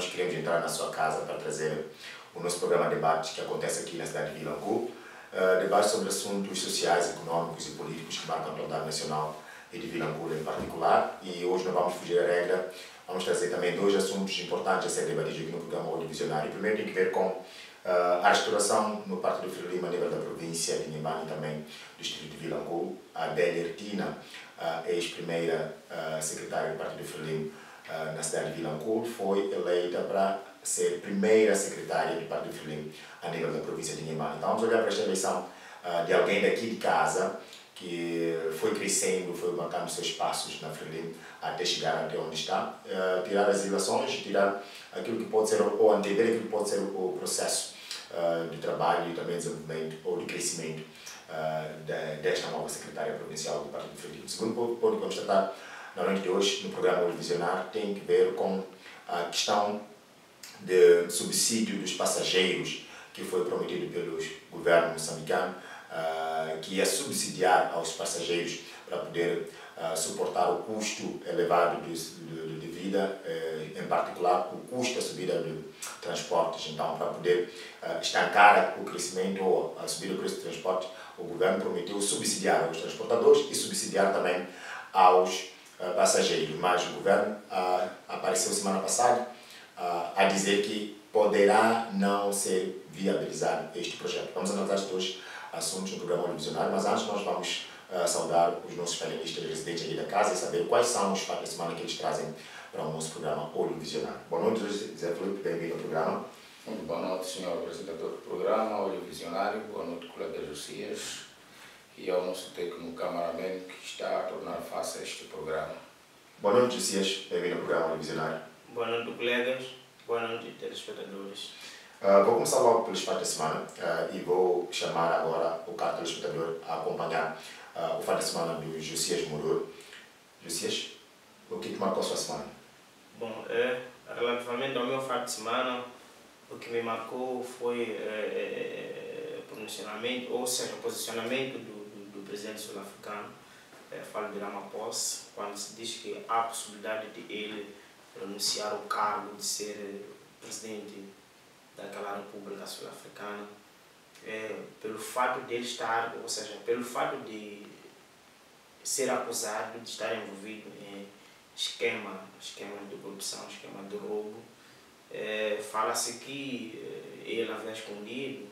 nós queremos entrar na sua casa para trazer o nosso programa de debate que acontece aqui na cidade de Vilanculo. Debate sobre assuntos sociais, econômicos e políticos que marcam a atualidade nacional e de Vilanculo em particular. E hoje não vamos fugir à regra, vamos trazer também dois assuntos importantes a ser debatidos aqui no programa Audivisionário. O primeiro tem que ver com a restauração no Partido Frelimo a nível da província de Inhambane e também do distrito de Vilanculo. A Adélia Ertina, ex-primeira secretária do Partido Frelimo na cidade de Vilanculo, foi eleita para ser primeira secretária do Partido Frelimo a nível da província de Inhambane. Então vamos olhar para esta eleição de alguém daqui de casa que foi crescendo, foi marcando seus passos na Frelimo até chegar até onde está, tirar as ilações, tirar aquilo que pode ser, ou antever aquilo que pode ser o processo de trabalho e também desenvolvimento ou de crescimento desta nova secretária provincial do Partido Frelimo. O segundo ponto que vamos tratar na noite de hoje no programa Audivisionário tem que ver com a questão de subsídio dos passageiros que foi prometido pelo governo moçambicano, que ia subsidiar aos passageiros para poder suportar o custo elevado de vida, em particular o custo da subida de transportes. Então, para poder estancar o crescimento ou a subida do preço de transporte, o governo prometeu subsidiar aos transportadores e subsidiar também aos passageiros. Mas o governo apareceu semana passada a dizer que poderá não ser viabilizado este projeto. Vamos analisar estes dois assuntos no programa Audivisionário, mas antes nós vamos saudar os nossos painelistas residentes aqui da casa e saber quais são os fatos da semana que eles trazem para o nosso programa Audivisionário. Boa noite, José Filipe, bem-vindo ao programa. Muito boa noite, senhor apresentador do programa Audivisionário, boa noite, colega Josias, e ao nosso técnico cameraman que está a tornar fácil este programa. Boa noite, Josias, bem-vindo ao programa Audivisionário. Boa noite, colegas, boa noite, telespectadores. Vou começar logo pelos fatos da semana e vou chamar agora o caro telespectador a acompanhar o fato da semana do Josias Murur. Josias, o que marcou a sua semana? Bom, relativamente ao meu fato de semana, o que me marcou foi posicionamento, ou seja, o posicionamento do presidente sul-africano, falo de Ramaphosa, quando se diz que há a possibilidade de ele renunciar ao cargo de ser presidente daquela República Sul-Africana, pelo fato de ele estar, ou seja, pelo fato de ser acusado de estar envolvido em esquema de corrupção, esquema de roubo. Fala-se que ele havia escondido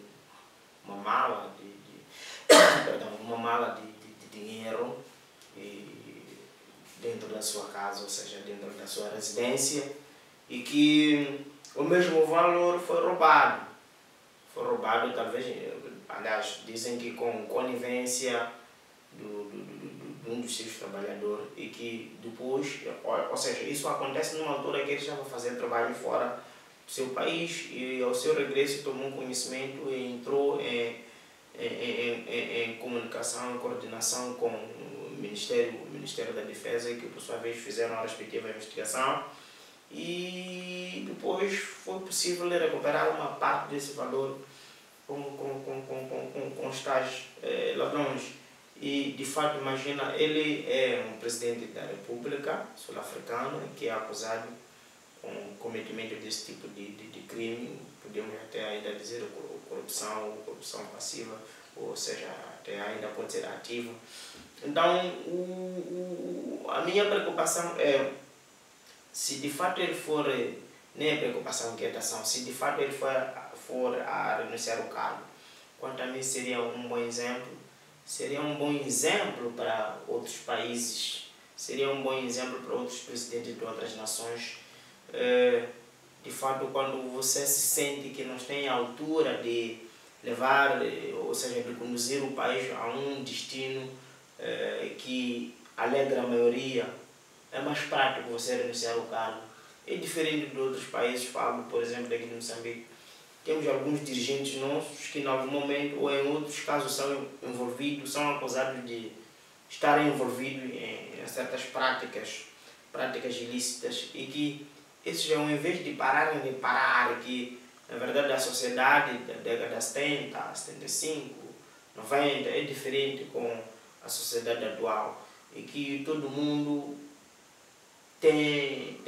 uma mala de dinheiro dentro da sua casa, ou seja, dentro da sua residência, e que o mesmo valor foi roubado. Foi roubado, talvez, aliás, dizem que com conivência de um dos seus trabalhadores, e que depois, ou seja, isso acontece numa altura que ele estava fazendo trabalho fora do seu país, e ao seu regresso tomou conhecimento e entrou em comunicação, em coordenação com o Ministério da Defesa, e que por sua vez fizeram a respectiva investigação. E depois foi possível recuperar uma parte desse valor com os tais ladrões. E de fato, imagina, ele é um presidente da República Sul-Africana que é acusado com cometimento desse tipo de crime, podemos até ainda dizer corrupção passiva, ou seja, até ainda pode ser ativa. Então, a minha preocupação é, se de fato ele for, nem é preocupação, inquietação, se de fato ele for a renunciar ao cargo, quanto a mim seria um bom exemplo para outros países, seria um bom exemplo para outros presidentes de outras nações. De fato, quando você se sente que não tem a altura de levar, ou seja, de conduzir o país a um destino que alegra a maioria, é mais prático você renunciar ao cargo. É diferente de outros países, falo, por exemplo, aqui no Moçambique. Temos alguns dirigentes nossos que, em algum momento, ou em outros casos, são acusados de estarem envolvidos em certas práticas ilícitas, e que esses, ao invés de parar, que, na verdade, a sociedade da década de 70, 75, 90 é diferente com a sociedade atual, e que todo mundo tem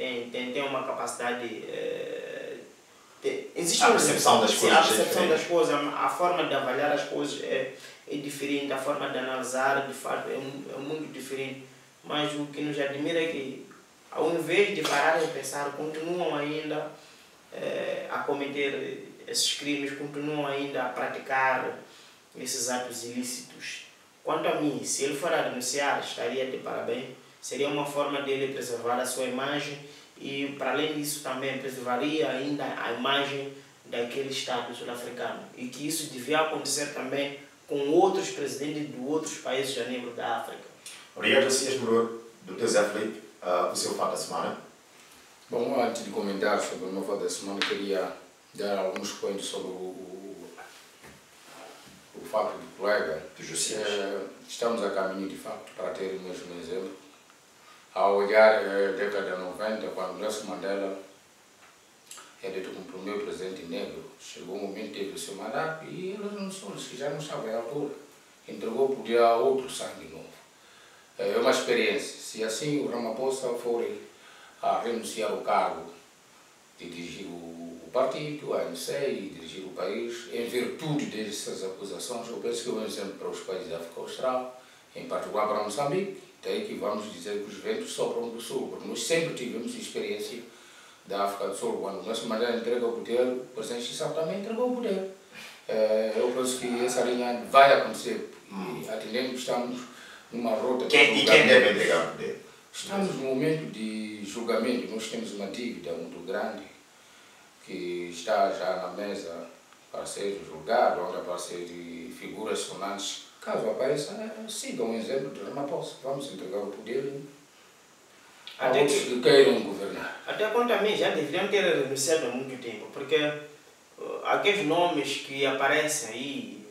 uma capacidade existe a percepção das coisas. A percepção das coisas, a forma de avaliar as coisas é diferente, a forma de analisar, de fato, é muito diferente. Mas o que nos admira é que, ao invés de parar e pensar, continuam ainda a cometer esses crimes, continuam ainda a praticar esses atos ilícitos. Quanto a mim, se ele for a denunciar, estaria de parabéns. Seria uma forma dele preservar a sua imagem e, para além disso, também preservaria ainda a imagem daquele Estado sul-africano. E que isso devia acontecer também com outros presidentes de outros países a nível da África. Obrigado, Josias Moro, Dr. Zé Felipe, o seu fato da semana. Bom, antes de comentar sobre o meu fato da semana, queria dar alguns pontos sobre o fato do colega. Estamos a caminho, de facto, para ter o mesmo exemplo. Ao olhar a década de 90, quando Nelson Mandela é dito como o primeiro presidente negro, chegou um momento, teve o seu mandato e eles não são os que já não estavam à altura. Entregou o poder a outro sangue novo. É uma experiência. Se assim o Ramaphosa for a renunciar ao cargo de dirigir o partido, a ANC e dirigir o país, em virtude dessas acusações, eu penso que é um exemplo para os países da África Austral, em particular para Moçambique, daí que vamos dizer que os ventos sopram do sul, porque nós sempre tivemos experiência da África do Sul. Quando Nelson Mandela entrega o poder, o presidente Chissau também entregou o poder. Eu penso que essa linha vai acontecer, e atendendo que estamos numa rota... E quem deve entregar o poder? Estamos num momento de julgamento, nós temos uma dívida muito grande que está já na mesa para ser julgado, onde aparecer figuras sonantes. Caso apareça, sigam o exemplo de Ramaphosa. Vamos entregar o poder a outros que queiram governar. Até quanto a mim, já deveriam ter renunciado há muito tempo, porque aqueles nomes que aparecem aí,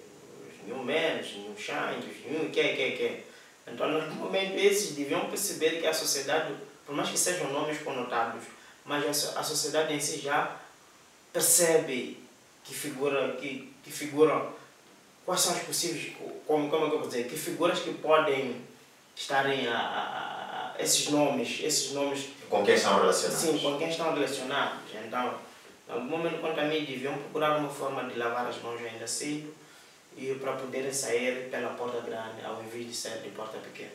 os New Men's, New Shine, os New que. Então, no momento, esses deviam perceber que a sociedade, por mais que sejam nomes conotados, mas a sociedade em si já percebe que figuram quais são os possíveis, como é que eu vou dizer, que figuras que podem estarem esses nomes... Com quem estão relacionados? Sim, com quem estão relacionados. Então, em algum momento, quanto a mim, deviam procurar uma forma de lavar as mãos ainda cedo e para poderem sair pela porta grande, ao invés de sair de porta pequena.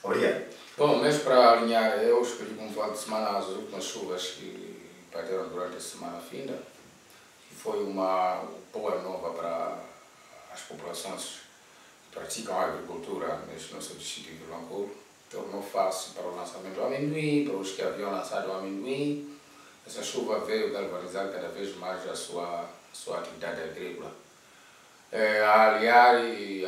Obrigado. Bom, mas para alinhar, eu escolhi como fato de semana as últimas chuvas que bateram durante a semana finda, que foi uma boa nova para as populações que praticam a agricultura neste nosso distrito de Vilanculo. Tornou fácil para o lançamento do amendoim, para os que haviam lançado o amendoim. Essa chuva veio galvanizar cada vez mais a sua atividade agrícola. Aliar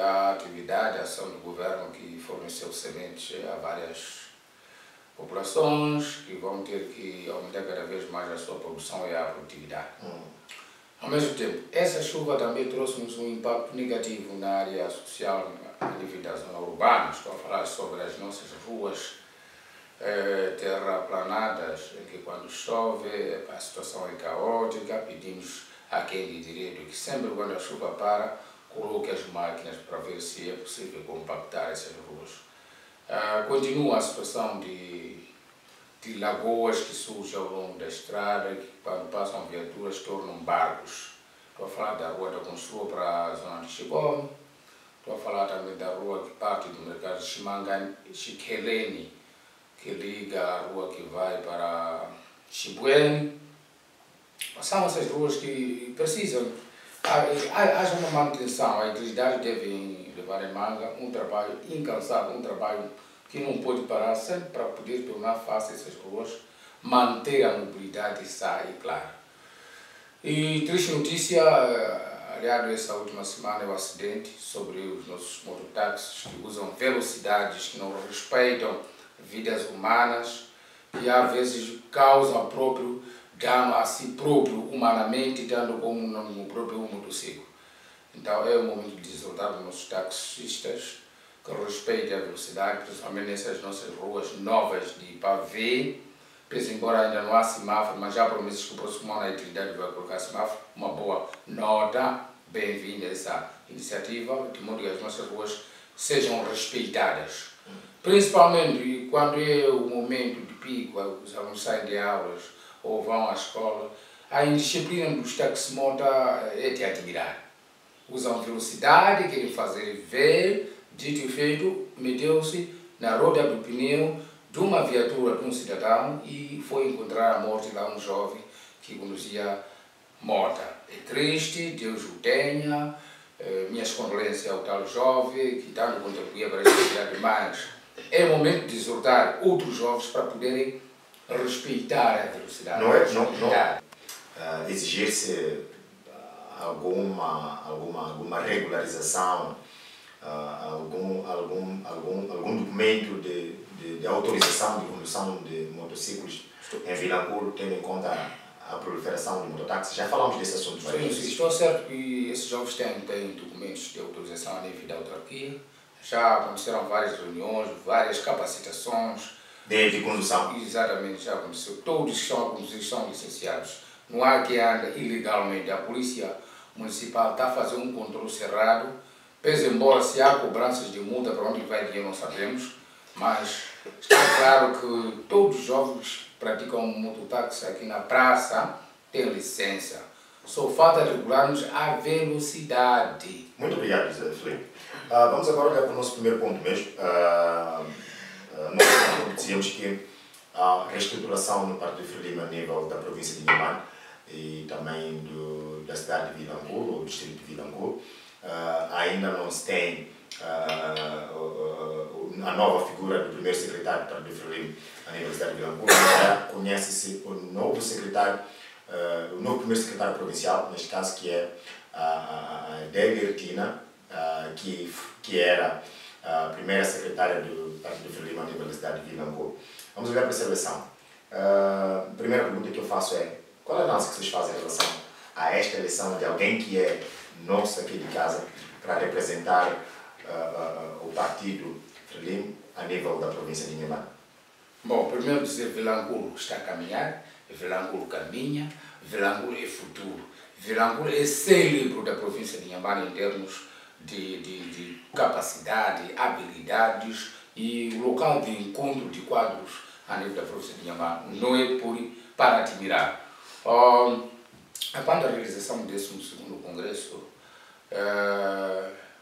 a atividade, a ação do governo que forneceu sementes a várias populações que vão ter que aumentar cada vez mais a sua produção e a produtividade. Ao mesmo tempo, essa chuva também trouxe-nos um impacto negativo na área social, a nível da zona urbana. Estou a falar sobre as nossas ruas terraplanadas, em que quando chove a situação é caótica. Pedimos a quem de direito que sempre quando a chuva para, coloque as máquinas para ver se é possível compactar essas ruas. Continua a situação de lagoas que surgem ao longo da estrada, que quando passam viaturas tornam barcos. Estou a falar da rua da Consul para a zona de Chibome, estou a falar também da rua que parte do mercado de Chikeleni, que liga a rua que vai para Chibuene. São essas ruas que precisam, haja uma manutenção, a autoridade deve levar em manga um trabalho incansável, um trabalho que não pode parar sempre para poder tornar fácil essas ruas, manter a mobilidade sã e clara. E triste notícia, aliado essa última semana, é o acidente sobre os nossos mototáxis que usam velocidades que não respeitam vidas humanas e às vezes causam próprio dano a si próprio humanamente, tanto como no próprio motociclo. Então é o momento de exaltar os nossos taxistas que respeitem a velocidade, principalmente nessas nossas ruas novas de pavê. Pese embora ainda não há semáforo, mas já há promessas que o próximo ano a entidade vai colocar semáforo. Uma boa nota, bem-vinda essa iniciativa, de modo que as nossas ruas sejam respeitadas. Principalmente quando é o momento de pico, os alunos saem de aulas ou vão à escola, A indisciplina dos taxismotos é de admirar. Usam velocidade, querem fazer ver, dito e feito, meteu-se na roda do pneu de uma viatura de um cidadão e foi encontrar a morte lá um jovem que conduzia morta. É triste, Deus o tenha, minhas condolências ao tal jovem que tanto contribuía para a sociedade, mas é o momento de exortar outros jovens para poderem respeitar a velocidade. Não exigir-se alguma regularização, algum documento de autorização de condução de motociclos em Vilanculo, tendo em conta a proliferação de mototáxis. Já falamos desse assunto várias vezes. Sim, estou certo que esses jovens têm documentos de autorização a nível da autarquia. Já aconteceram várias reuniões, várias capacitações. De condução. Exatamente, já aconteceu. Todos que estão a conduzir são licenciados. Não há quem anda ilegalmente. A polícia municipal está a fazer um controle cerrado. Pese embora se há cobranças de multa, para onde vai dinheiro não sabemos. Mas está claro que todos os jovens praticam mototáxi aqui na praça têm licença. Só falta regularmos a velocidade. Muito obrigado, José Filipe. Vamos agora olhar para o nosso primeiro ponto mesmo. Nós dizíamos que a reestruturação no Parque de Frelimo a nível da província de Inhambane e também da cidade de Vilanculo, ou do distrito de Vilanculo, ainda não se tem a nova figura do primeiro secretário do Parque de Frelimo a nível da cidade de Vilanculo. Já conhece-se o novo secretário, o novo primeiro secretário provincial, neste caso, que é a Adélia Ertina, que era a primeira secretária do Parque de Frelimo a nível da cidade de Vilanculo. Vamos olhar para essa eleição. A primeira pergunta que eu faço é: qual é a análise que vocês fazem em relação a esta eleição de alguém que é nosso aqui de casa para representar o partido Frelimo a nível da província de Inhambane? Bom, primeiro dizer que Vilanculo está a caminhar, Vilanculo caminha, Vilanculo é futuro. Vilanculo é cérebro da província de Inhambane em termos de capacidade, habilidades e local de encontro de quadros a nível da província de Inhambane. Não é para admirar. Quando a realização do 12º Congresso,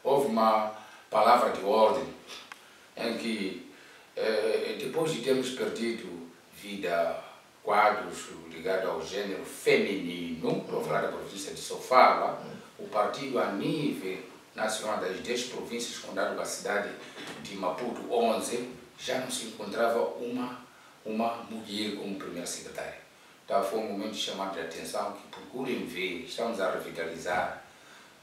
houve uma palavra de ordem em que, depois de termos perdido vida, quadros ligados ao gênero feminino, vou falar da província de Sofala, o partido a nível nacional das 10 províncias, condado a cidade de Maputo, 11, já não se encontrava uma mulher como primeira secretária. Então foi um momento de chamar de atenção que procurem ver, estamos a revitalizar,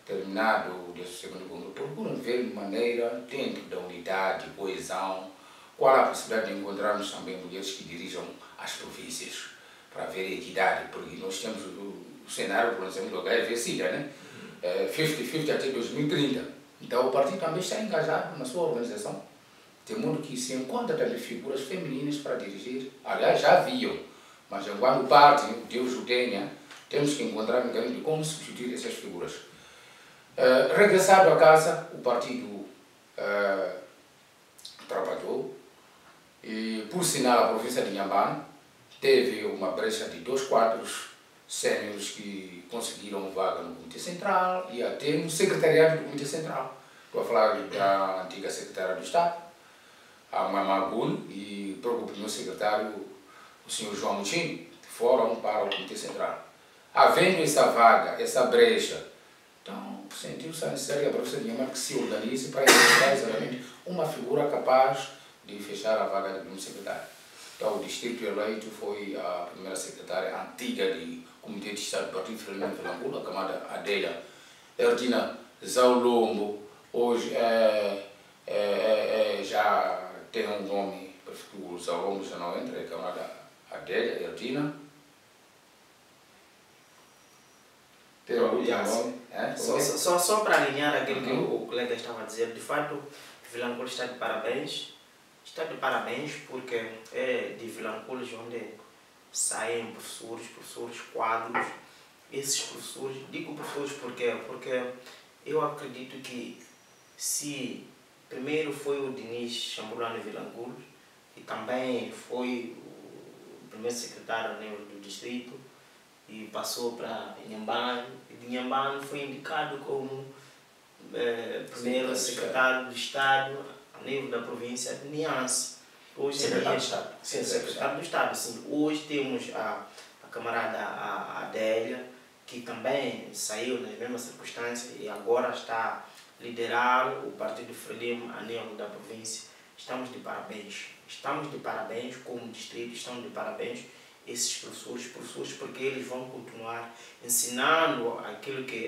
terminado o 12º Congresso, procurem ver de maneira dentro da unidade, coesão, qual a possibilidade de encontrarmos também mulheres que dirijam as províncias, para ver equidade, porque nós temos o cenário, por exemplo, do HIV-Sida, né? 50-50 até 2030. Então o partido também está engajado na sua organização, de modo que se encontra também figuras femininas para dirigir. Aliás, já haviam, mas enquanto parte, Deus o tenha, temos que encontrar um caminho de como substituir essas figuras. Regressado a casa, o partido trabalhou e, por sinal, a província de Inhambane teve uma brecha de 2 quadros séniores que conseguiram vaga no Comitê Central e até no secretariado do Comitê Central. Estou a falar da antiga secretária do Estado, a Mama Gul, e o próprio primeiro secretário, o Sr. João Muchini, foram para o Comitê Central. Havendo essa vaga, essa brecha, então sentiu-se a necessidade a província de Inhambane que se organize para encontrar exatamente uma figura capaz de fechar a vaga de primeiro secretário. Então, o distrito eleito foi a primeira secretária antiga do Comitê de Estado do Partido Frelimo em Vilanculo, a camada Adélia Ertina Zaulombo. Hoje já tem um nome, porque o Zaulombo já não entra, é a camada Adélia Ertina. Tem um nome. Só para alinhar aquilo que o colega estava a dizer, de fato, Vilanculo está de parabéns. Está de parabéns porque é de Vilanculo onde saem professores, quadros. Esses professores, digo professores porque eu acredito que se primeiro foi o Diniz Chambulano de Vilanculo e também foi o primeiro secretário a nível do distrito, e passou para Inhambane, e de Inhambane foi indicado como primeiro secretário de Estado a nível da província de Niassa. Hoje Secretário de Estado. Sim, secretário do Estado. Sim. Hoje temos a camarada Adélia, que também saiu nas mesmas circunstâncias e agora está a liderar o Partido Frelimo a nível da província. Estamos de parabéns. Estamos de parabéns como distrito, estamos de parabéns esses professores, porque eles vão continuar ensinando aquilo que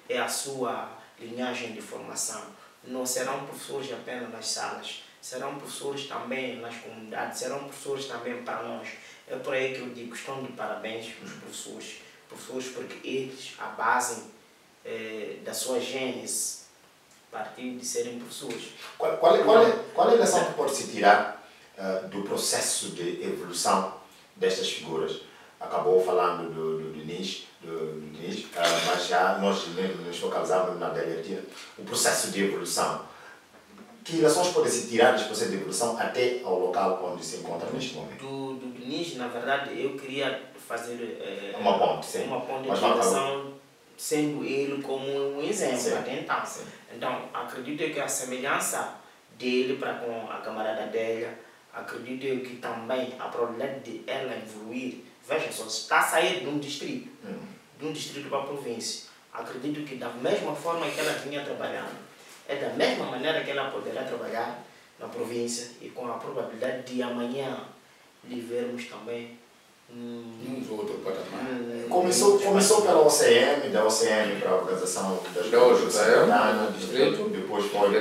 é a sua linhagem de formação. Não serão professores apenas nas salas, serão professores também nas comunidades, serão professores também para nós. É por aí que eu digo, estão de parabéns os professores porque eles, a base da sua gênese, partiu de serem professores. Qual é a lição que pode se tirar do processo de evolução destas figuras? Acabou falando do Diniz, mas já nós nos focalizamos na Adélia Ertina, o processo de evolução. Que lições podem ser tiradas desse processo de evolução até ao local onde se encontra neste momento? Do Diniz, na verdade, eu queria fazer uma ponte de ligação, sendo ele como um exemplo, sim, até então. Sim. Então, acredito que a semelhança dele para com a camarada Adélia, acredito que também a probabilidade de ela evoluir, veja só, está a sair de um distrito para a província. Acredito que da mesma forma que ela vinha trabalhando, é da mesma maneira que ela poderá trabalhar na província e com a probabilidade de amanhã lhe vermos também outro patamar. Começou pela OCM, da OCM para a Organização das do Distrito, depois foi para a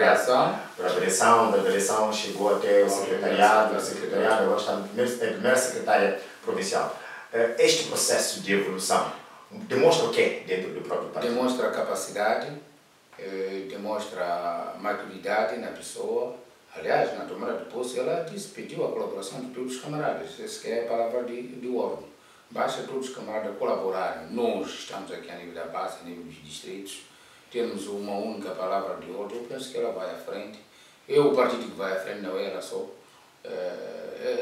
direção, da direção chegou até o secretariado, agora está na primeira secretária provincial. Este processo de evolução demonstra o quê dentro do próprio partido? Demonstra capacidade, demonstra maturidade na pessoa. Aliás, na tomada de posse, ela pediu a colaboração de todos os camaradas. Essa é a palavra de ordem. Basta todos os camaradas colaborarem. Nós estamos aqui a nível da base, a nível dos distritos. Temos uma única palavra de ordem. Eu penso que ela vai à frente. O partido que vai à frente, não é ela só.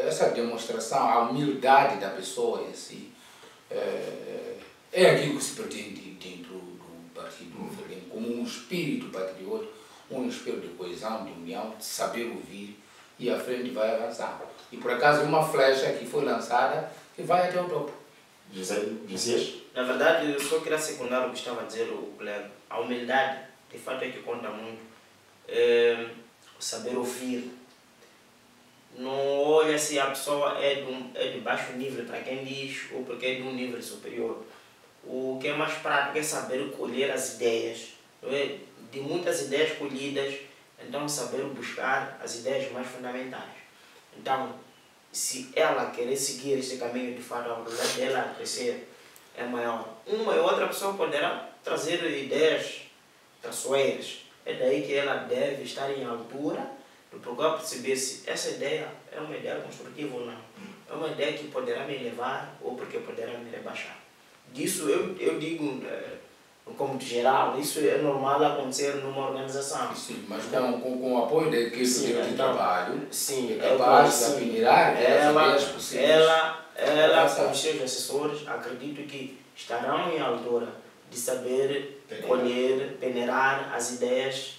Essa demonstração, a humildade da pessoa em si, é aquilo que se pretende dentro do partido, como um espírito patriota, um espírito de coesão, de união, de saber ouvir, e a frente vai avançar. E por acaso uma flecha que foi lançada que vai até o topo. Dizias? Na verdade, eu só queria secundar o que estava a dizer o colega. A humildade, de fato, é que conta muito. O saber ouvir. Não olha se a pessoa é de baixo nível, para quem diz, ou porque é de um nível superior. O que é mais prático é saber colher as ideias. De muitas ideias colhidas, então saber buscar as ideias mais fundamentais. Então, se ela querer seguir esse caminho, de fato, a probabilidade dela crescer é maior. Uma e outra pessoa poderá trazer ideias traiçoeiras. É daí que ela deve estar em altura de procurar perceber se essa ideia é uma ideia construtiva ou não. É uma ideia que poderá me elevar ou porque poderá me rebaixar. Disso eu digo, como de geral, isso é normal acontecer numa organização. Sim, mas com o apoio da equipe de trabalho, sim, é capaz de apirar as possíveis. Ela com os seus assessores, acredito que estarão em altura de saber colher, peneirar as ideias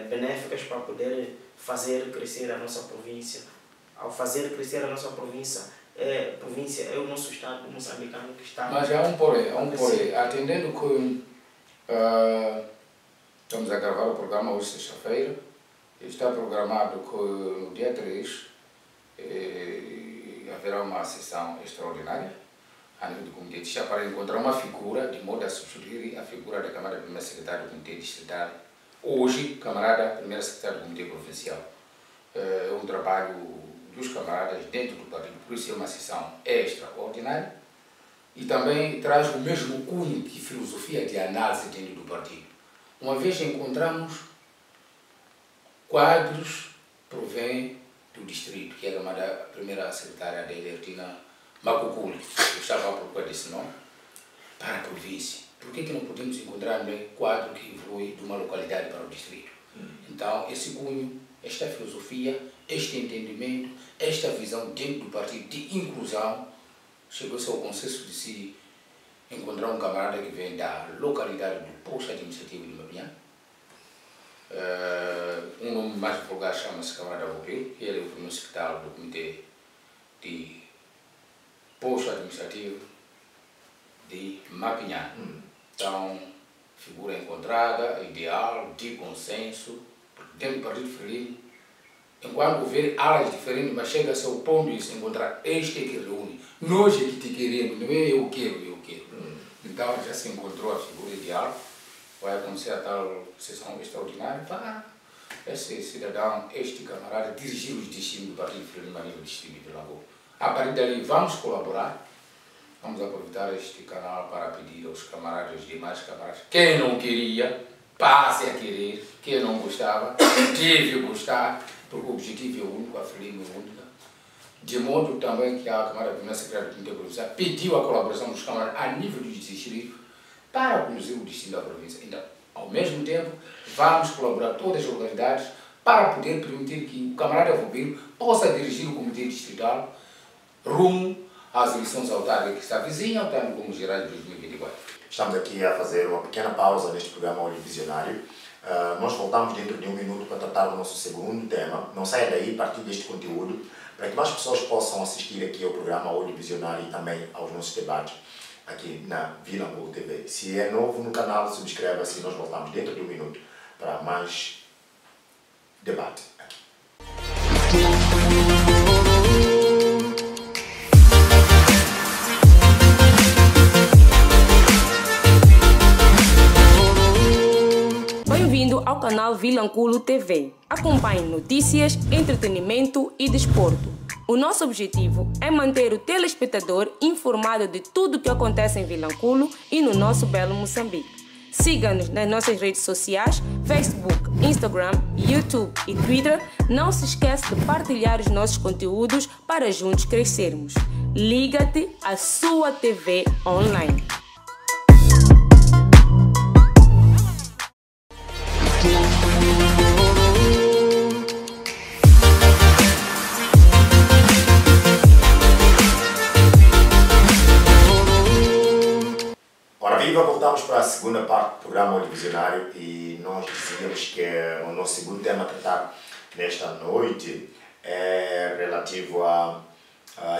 benéficas para poder fazer crescer a nossa província. Ao fazer crescer a nossa província é o nosso estado moçambicano que está... Mas há um porém. Atendendo que estamos a gravar o programa hoje, sexta-feira, está programado que no dia 3 haverá uma sessão extraordinária a nível do Comitê de Estado para encontrar uma figura de modo a substituir a figura da Câmara Primeira Secretária do Comitê Distrital, hoje Camarada Primeira Secretária do Comitê Provincial. É um trabalho dos camaradas dentro do partido, por isso é uma sessão extraordinária e também traz o mesmo cunho de filosofia de análise dentro do partido. Uma vez encontramos quadros que provém do distrito, que é a primeira secretária Adélia Ertina Macuculi, eu estava à procura desse nome, para a província. Por que não podemos encontrar um quadro que evolui de uma localidade para o distrito? Então, esse cunho, esta filosofia, este entendimento, esta visão dentro do partido de inclusão, chegou-se ao consenso de se encontrar um camarada que vem da localidade do posto administrativo de Mapinhã. Um nome mais vulgar chama-se camarada Vopil, ele é o primeiro secretário do comitê de posto administrativo de Mapinhã. Então, figura encontrada, ideal, de consenso, dentro do Partido Frelimo, enquanto houver áreas diferentes, mas chega-se ao ponto de se encontrar este que reúne. Nós é que te queremos, não é eu quero. Então já se encontrou a figura ideal, vai acontecer a tal sessão extraordinária para esse cidadão, este camarada, dirigir os destinos do Partido Frelimo a nível distrito de Vilanculo. A partir dali vamos colaborar, vamos aproveitar este canal para pedir aos camaradas, demais camaradas, quem não queria, passe a querer, quem não gostava, deve gostar, porque o objetivo é único, a Frelimo é única. De modo também que a Câmara Primeira Secretária do Comitê Provincial pediu a colaboração dos camaradas a nível dos distritos para conduzir o destino da província. Então, ao mesmo tempo, vamos colaborar todas as localidades para poder permitir que o camarada Vopil possa dirigir o Comitê Distrital rumo às eleições autárquicas que está vizinha, tanto como gerais de 2024. Estamos aqui a fazer uma pequena pausa neste programa Audivisionário. Nós voltamos dentro de um minuto para tratar do nosso segundo tema. Não saia daí, a partir deste conteúdo, para que mais pessoas possam assistir aqui ao programa Audivisionário e também aos nossos debates aqui na Vilanculo TV. Se é novo no canal, subscreva-se e nós voltamos dentro de um minuto para mais debate aqui. Bem-vindo ao canal Vilanculo TV. Acompanhe notícias, entretenimento e desporto. O nosso objetivo é manter o telespectador informado de tudo o que acontece em Vilanculo e no nosso belo Moçambique. Siga-nos nas nossas redes sociais, Facebook, Instagram, YouTube e Twitter. Não se esqueça de partilhar os nossos conteúdos para juntos crescermos. Liga-te à sua TV online. Voltamos para a segunda parte do programa Audivisionário e nós dizíamos que o nosso segundo tema a tratar nesta noite é relativo à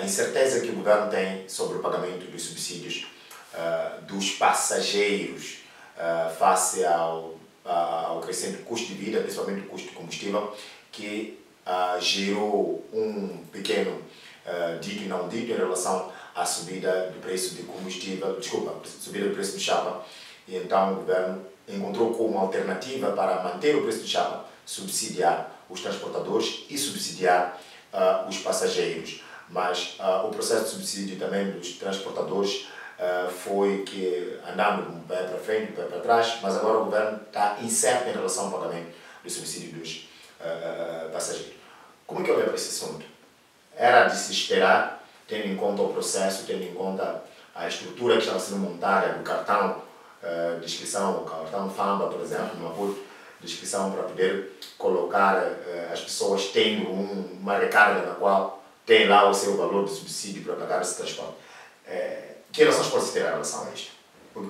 incerteza que o governo tem sobre o pagamento dos subsídios dos passageiros face ao crescente custo de vida, principalmente o custo de combustível, que gerou um pequeno dito e não dito em relação à subida do preço de combustível, subida do preço de chapa, e então o governo encontrou como alternativa para manter o preço de chapa, subsidiar os transportadores e subsidiar os passageiros. Mas o processo de subsídio também dos transportadores foi que andando um pé para frente, um pé para trás, mas agora o governo está incerto em relação ao pagamento do subsídio dos passageiros. Como é que olha para esse assunto? Era de se esperar, tendo em conta o processo, tendo em conta a estrutura que estava sendo montada do cartão de inscrição, o cartão FAMBA, por exemplo, de inscrição para poder colocar as pessoas tendo uma recarga na qual tem lá o seu valor de subsídio para pagar esse transporte. Que relações pode-se ter em relação a isto? O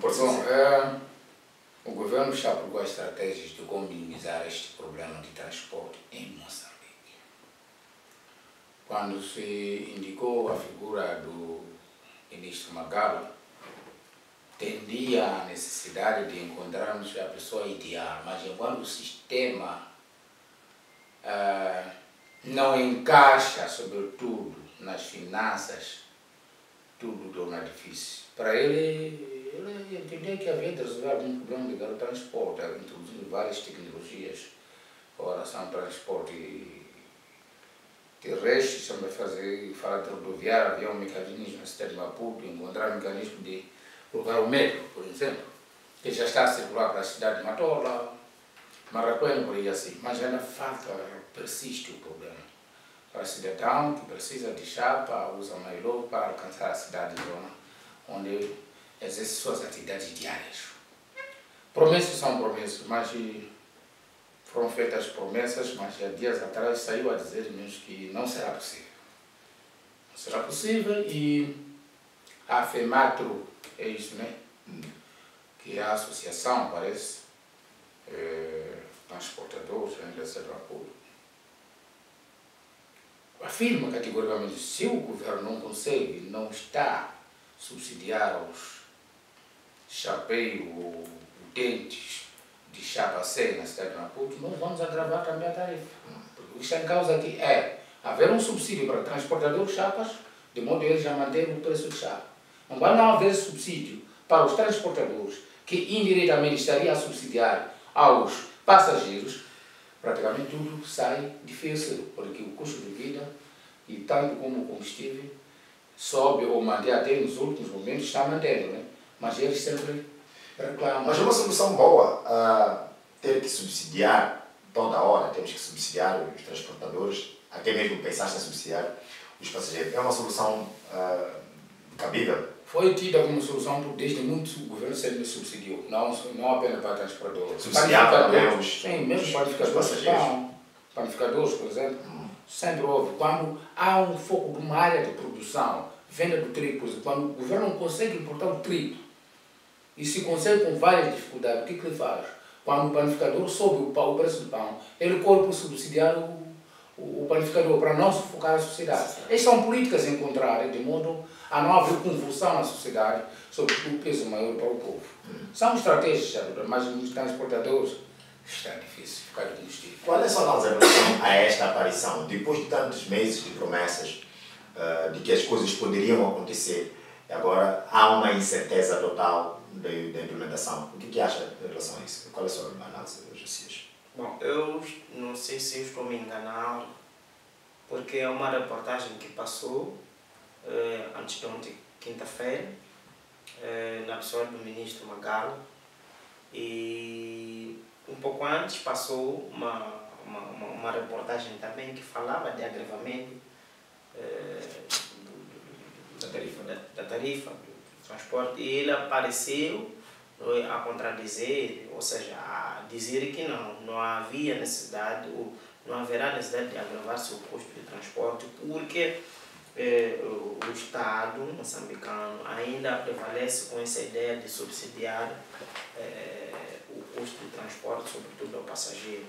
governo está por estratégias de como minimizar este problema de transporte em Moçambique. Quando se indicou a figura do ministro Magalo, tendia a necessidade de encontrarmos a pessoa ideal, mas enquanto o sistema não encaixa, sobretudo nas finanças, tudo torna difícil. Para ele entendia que havia de resolver algum problema de transporte, introduzindo várias tecnologias, oração, transporte terrestre, estamos a falar de rodoviária, havia um mecanismo na cidade de Maputo, encontrar um mecanismo de colocar o metro, por exemplo, que já está a circular para a cidade de Matola, Marraquém, por aí assim, mas ainda persiste o problema. Para o cidadão que precisa de chapa, usa Mailô para alcançar a cidade de zona, onde exerce suas atividades diárias. Promessas são promessas, mas foram feitas promessas, mas há dias atrás saiu a dizer mesmo que não será possível. Não será possível e a FEMATRO, é isso, né? que a associação, parece, transportadores ainda se Maputo, afirma categoricamente que se o governo não consegue, não está a subsidiar os chapéus ou utentes de chapa C na cidade de Maputo, nós vamos agravar também a tarifa. Porque o que está em causa aqui é haver um subsídio para transportadores de chapas, de modo que eles já mantêm o preço de chapa. Não vai não haver subsídio para os transportadores, que indiretamente estaria a subsidiar aos passageiros, praticamente tudo sai difícil, porque o custo de vida, e tanto como o combustível, sobe ou mantém até nos últimos momentos, está mantendo, né? Mas eles sempre reclamam. Mas é uma solução boa ter que subsidiar toda hora, temos que subsidiar os transportadores, até mesmo pensar em subsidiar os passageiros. É uma solução cabível? Foi tida como solução por desde muito o governo sempre subsidiou, não apenas para transportadores. Subsidiava também sim, mesmo panificadores, panificadores, por exemplo, sempre houve. Quando há um foco de uma área de produção, venda do trigo, por exemplo, quando o governo não consegue importar o trigo e se consegue com várias dificuldades, o que ele faz? Quando o panificador sobe o preço do pão, ele corre para subsidiar o panificador para não sufocar a sociedade. Estas são políticas encontradas de modo a não haver convulsão na sociedade sobre o peso maior para o povo. São estratégias, mas nos transportadores está difícil ficar de combustível. Qual é a sua análise em relação a esta aparição? Depois de tantos meses de promessas de que as coisas poderiam acontecer, agora há uma incerteza total da implementação. O que acha em relação a isso? Qual é a sua análise, Josias? Bom, eu não sei se eu estou me enganando, porque é uma reportagem que passou antes de ontem, quinta-feira, na pessoa do ministro Magalo, e um pouco antes passou uma reportagem também que falava de agravamento da tarifa do transporte, e ele apareceu a contradizer, ou seja, a dizer que não havia necessidade, ou não haverá necessidade de agravar-se o custo de transporte, porque o Estado moçambicano ainda prevalece com essa ideia de subsidiar o custo de transporte, sobretudo ao passageiro,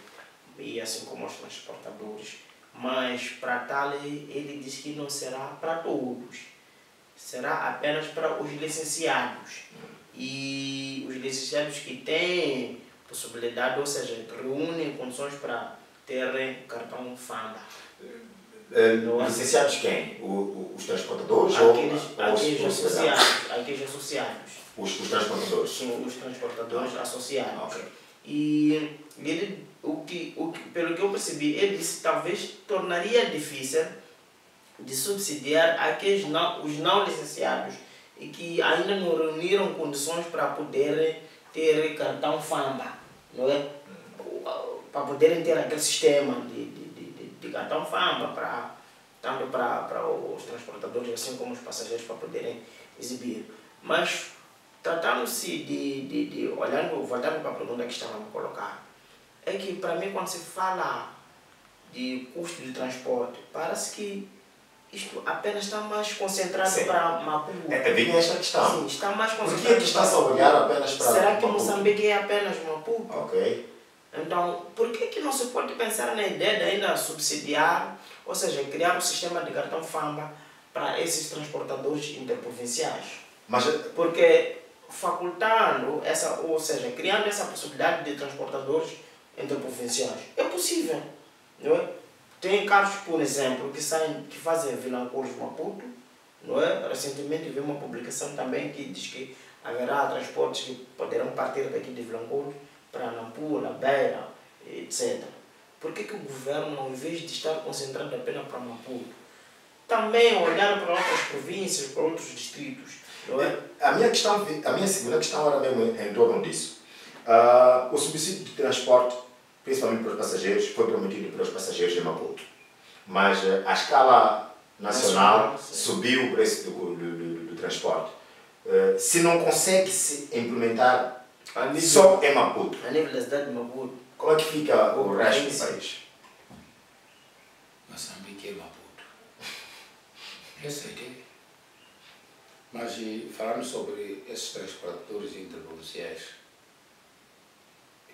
e assim como aos transportadores. Mas para tal, ele diz que não será para todos, será apenas para os licenciados. E os licenciados que têm possibilidade, ou seja, reúnem condições para terem cartão FAMBA. Licenciados quem? Os transportadores aqueles associados. Os transportadores? Sim, os transportadores associados. Okay. E ele, pelo que eu percebi, ele disse que talvez tornaria difícil de subsidiar os não licenciados e que ainda não reuniram condições para poderem ter cartão FAMBA, não é? Para poderem ter aquele sistema de cartão FAMBA, tanto para os transportadores assim como os passageiros, para poderem exibir. Mas tratando-se voltando para a pergunta que estava a me colocar, é que para mim, quando se fala de custo de transporte, parece que isto apenas está mais concentrado para Maputo. Vinha esta questão. Sim, está mais concentrado. Por que está-se a olhar apenas para Será que Maputo? Moçambique é apenas Maputo? Ok. Então, por que não se pode pensar na ideia de ainda subsidiar, ou seja, criar um sistema de cartão FAMBA para esses transportadores interprovinciais? Porque facultando ou seja, criando essa possibilidade de transportadores interprovinciais, é possível, não é? Tem carros, por exemplo, que fazem Vilanculos Maputo, não é? Recentemente vi uma publicação também que diz que haverá transportes que poderão partir daqui de Vilanculos para Nampula, Beira, etc. Por que o governo, ao invés de estar concentrado apenas para Maputo, também olhar para outras províncias, para outros distritos? Não é? A minha segunda questão era mesmo em torno disso. O subsídio de transporte, principalmente para os passageiros, foi prometido para os passageiros de Maputo. Mas a escala nacional subiu o preço do transporte. Se não consegue se implementar só em Maputo, a nível da cidade de Maputo, como é que fica o resto do país? Moçambique é Maputo. Essa é a ideia. Mas falando sobre esses transportadores interprovinciais, provinciais,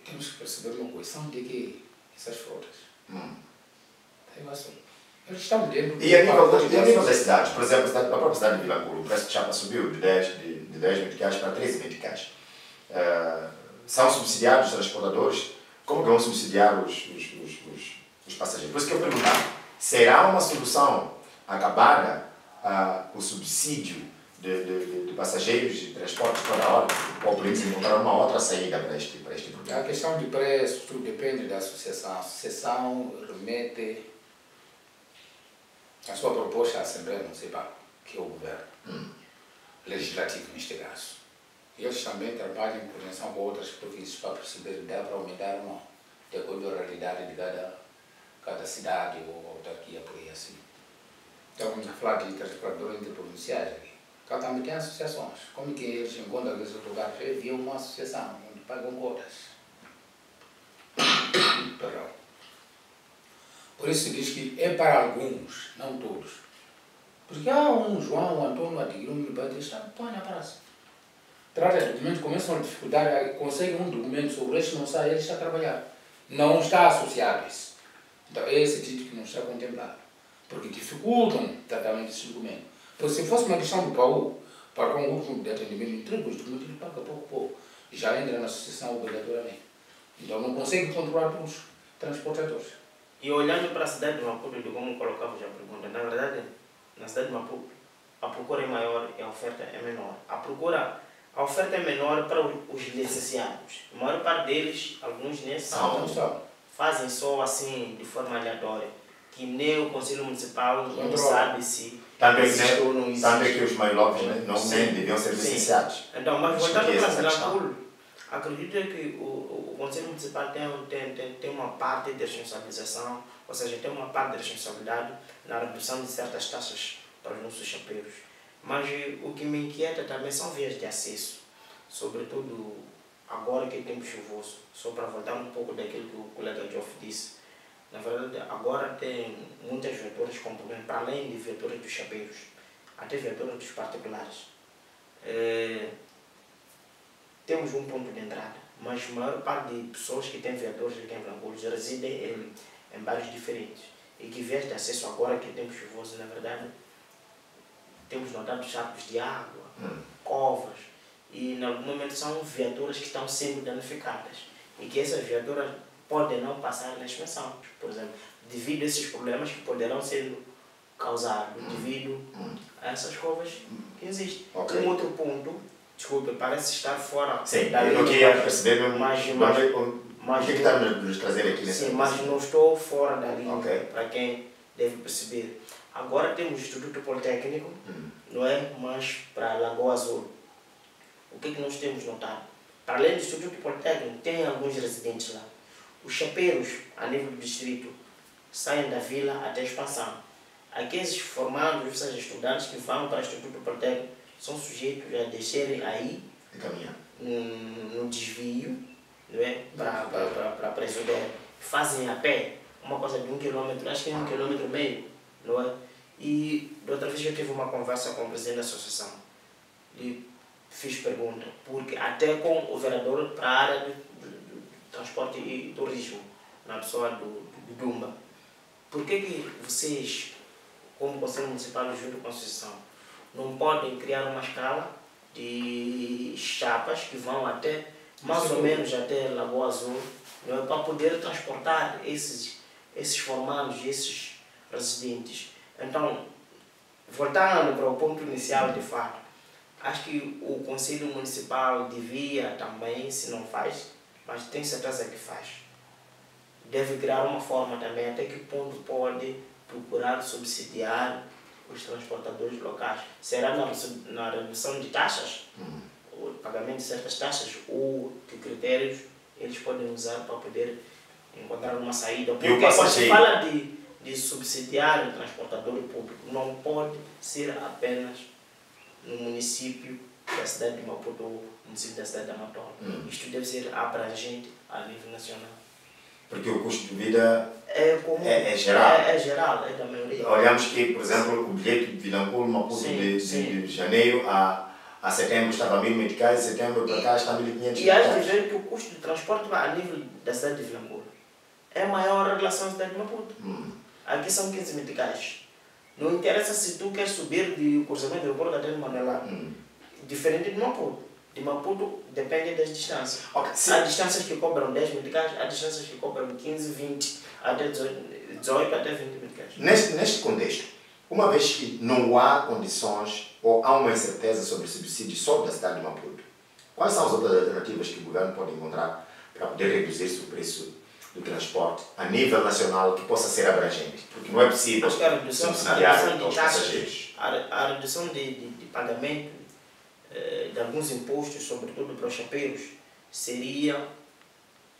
temos que perceber uma coisa, são de que essas frotas? Eles estão dentro E a nível das cidades, por exemplo, a própria cidade de Vilanculo, o preço de chapa subiu de 10 meticais para 13 meticais. São subsidiados os transportadores? Como que vão subsidiar os passageiros? Por isso que eu perguntava, será uma solução acabada o subsídio de passageiros de transporte toda hora? Ou podemos encontrar uma outra saída para este problema? A questão de preços, tudo depende da associação. A associação remete a sua proposta à Assembleia Municipal, que é o governo legislativo neste caso. E eles também trabalham em conjunção com outras províncias para perceber se dá para aumentar ou não, de acordo com a realidade de cada cidade ou autarquia, por aí assim. Então vamos falar de transportadores interprovinciais aqui. Cá também tem associações. Como que eles encontram às vezes outro lugar? Havia uma associação onde pagam cotas. Perdão. Por isso se diz que é para alguns, não todos. Porque há um João, um Antônio, adquiriu um batista, põe na praça. Trata de documentos, começam a dificultar, conseguem um documento sobre o resto, não sai, ele está a trabalhar. Não está associado a isso. Então é esse título que não está contemplado. Porque dificultam o tratamento desse documento. Porque se fosse uma questão de baú, para um grupo de atendimento, entrega os documentos, ele paga pouco. E já entra na associação obrigatoriamente. Então não consegue controlar os transportadores. E olhando para a cidade de Maputo, de como colocava já a pergunta, na verdade, na cidade de Maputo, a procura é maior e a oferta é menor. A oferta é menor para os licenciados. A maior parte deles, alguns nem fazem só assim, de forma aleatória. Que nem o Conselho Municipal não sabe se existe ou não existe. Tanto é que os mais novos nem deviam ser licenciados. Então, mas voltando para Vilanculo, acredito que o Conselho Municipal tem uma parte de responsabilização, ou seja, tem uma parte de responsabilidade na redução de certas taxas para os nossos chapeiros. Mas o que me inquieta também são vias de acesso, sobretudo agora que é tempo chuvoso, só para voltar um pouco daquilo que o colega Geoff disse. Na verdade, agora tem muitas viaturas com problema, para além de viaturas dos chapeiros, até viaturas dos particulares. Temos um ponto de entrada, mas a maior parte de pessoas que têm viaturas aqui em Vilanculo residem em bairros diferentes. E que vias de acesso agora que é tempo chuvoso, na verdade, temos notado charcos de água, covas, e em algum momento são viaturas que estão sendo danificadas. E que essas viaturas podem não passar na inspeção, por exemplo, devido a esses problemas que poderão ser causados devido a essas covas que existem. Okay. Um outro ponto, desculpe, parece estar fora da linha. Eu queria perceber o que está nos trazer aqui nessa. Sim, mas não estou fora da linha, para Okay. quem deve perceber. Agora temos o Instituto Politécnico, não é? Mas para Lagoa Azul. O que nós temos notado? Para além do Instituto Politécnico, tem alguns residentes lá. Os chapeiros, a nível do distrito, saem da vila até a expansão. Aqueles formandos, ou seja, estudantes que vão para o Instituto Politécnico, são sujeitos a descerem aí, no desvio, não é? Para Presidente. Fazem a pé uma coisa de 1 km, acho que é 1,5 km, não é? E da outra vez eu tive uma conversa com o presidente da associação. Lhe fiz pergunta, porque até com o vereador para a área de transporte e turismo, na pessoa do Dumba. Por que vocês, como Conselho Municipal junto com a associação, não podem criar uma escala de chapas que vão até, mais ou menos até Lagoa Azul, não é, para poder transportar esses formandos, esses residentes? Então, voltando para o ponto inicial, de fato, acho que o Conselho Municipal devia também, se não faz, mas tenho certeza que faz, deve criar uma forma também até que ponto pode procurar subsidiar os transportadores locais. Será na redução de taxas, o pagamento de certas taxas, ou que critérios eles podem usar para poder encontrar uma saída? Porque quando se fala de subsidiar o transportador público, não pode ser apenas no município da cidade de Maputo ou no município da cidade de Amatola. Isto deve ser abrangente a nível nacional. Porque o custo de vida é geral. É geral, é da maioria. Olhamos que, por exemplo, o bilhete de Vilanculo, Maputo de janeiro a a setembro estava 1000 meticais, setembro para cá está 1500 E has de meticais. ver que o custo de transporte a nível da cidade de Vilanculo é maior em relação à cidade de Maputo. Aqui são 15 meticais. Não interessa se tu queres subir de cruzamento do aeroporto até Manelá. Diferente de Maputo. De Maputo depende das distâncias. Okay, há distâncias que cobram 10 meticais, há distâncias que cobram 15, 20, até 18 até 20 meticais. Neste contexto, uma vez que não há condições ou há uma incerteza sobre o subsídio só da cidade de Maputo, quais são as outras alternativas que o governo pode encontrar para poder reduzir o preço do transporte a nível nacional que possa ser abrangente? Porque não é possível Acho que a redução subsidiar de aos taxas, passageiros. a redução de pagamento de alguns impostos, sobretudo para os chapeiros, seria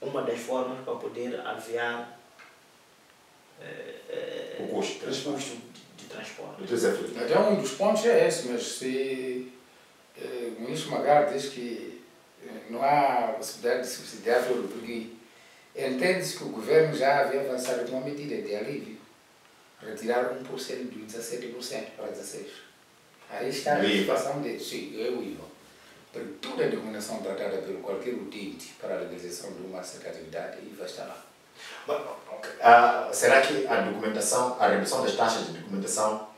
uma das formas para poder aliviar O custo de transporte. Então, um dos pontos é esse, mas se o ministro Magar diz que não há possibilidade de subsidiar tudo, porque entende-se que o governo já havia avançado com uma medida de alívio, retirar 1% de 17% para 16%. Aí está a legislação de o IVA. Porque toda a documentação tratada por qualquer utente para a legalização de uma certa atividade, o IVA está lá. Será que a documentação, a redução das taxas de documentação,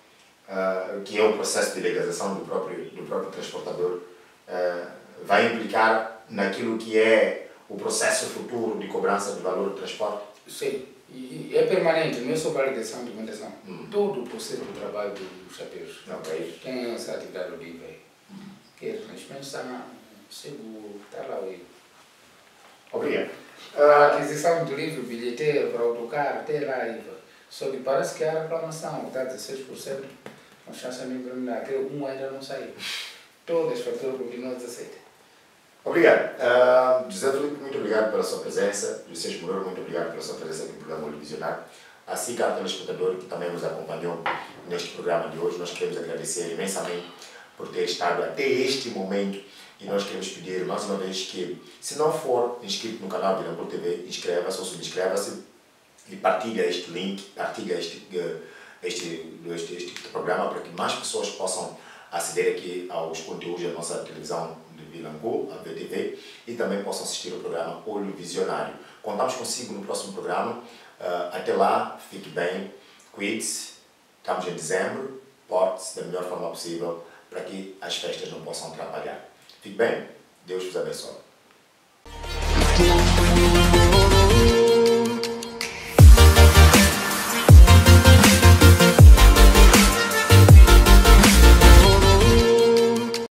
que é o processo de legalização do próprio transportador, vai implicar naquilo que é o processo futuro de cobrança do valor do transporte? Sim, e é permanente, não é só para a legalização de documentação. Todo o processo de trabalho dos chapeiros tem essa atividade do IVA. Que neste momento está na seguro, está lá o IVA. Obrigado. A aquisição do livro bilheteiro para autocarro, tem lá IVA. Só que parece que há reclamação, está 16%, uma chance de preliminar, que ainda não saiu. Todas as faturas continuam a 17%. Obrigado. José Filipe, muito obrigado pela sua presença. José Moreira, muito obrigado pela sua presença aqui no programa Olho Visionário. Assim, caro telespectador que também nos acompanhou neste programa de hoje, nós queremos agradecer imensamente por ter estado até este momento e nós queremos pedir mais uma vez que, se não for inscrito no canal Vilanculo TV, inscreva-se ou subscreva-se e partilha este link, partilha este programa para que mais pessoas possam aceder aqui aos conteúdos da nossa televisão de Vilanculo, a VTV, e também possam assistir ao programa Olho Visionário. Contamos consigo no próximo programa. Até lá, fique bem, cuide-se, estamos em dezembro, porte-se da melhor forma possível para que as festas não possam atrapalhar. Fique bem, Deus vos abençoe.